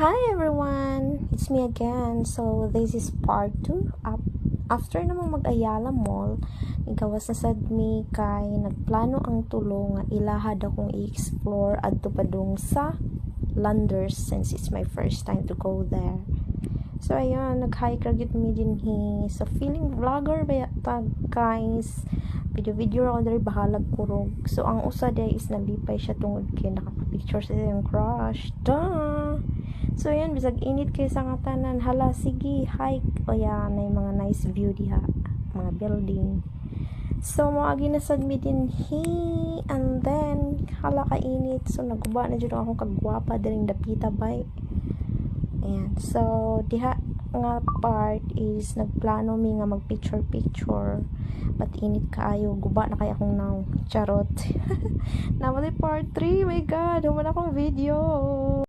Hi everyone! It's me again. So, this is part 2. After namang mag-Ayala Mall, igawas na sad mi kay nagplano ang tulo nga ilahad akong i-explore adto padung sa Landers since it's my first time to go there. So, ayun, nag-hike ra gyud mi dinhi. So, feeling vlogger ba tag guys? Video ako diri bahalag kurog. So, ang usa day is nalipay siya tungod kay nakapicture sa iyang crush. Duh! So, yan, bisag init kayo sa nga tanan. Hala, sige, hike. O yan, na mga nice view diha. Mga building. So, mga ginasad mi din and then, hala ka init. So, naguba na dyan akong kagwapa daring dapita bay. Ayan. So, diha nga part is nagplano mi nga mag-picture. But init kaayo. Guba na kaya akong now. Charot. Naman part 3. My God. Human akong video.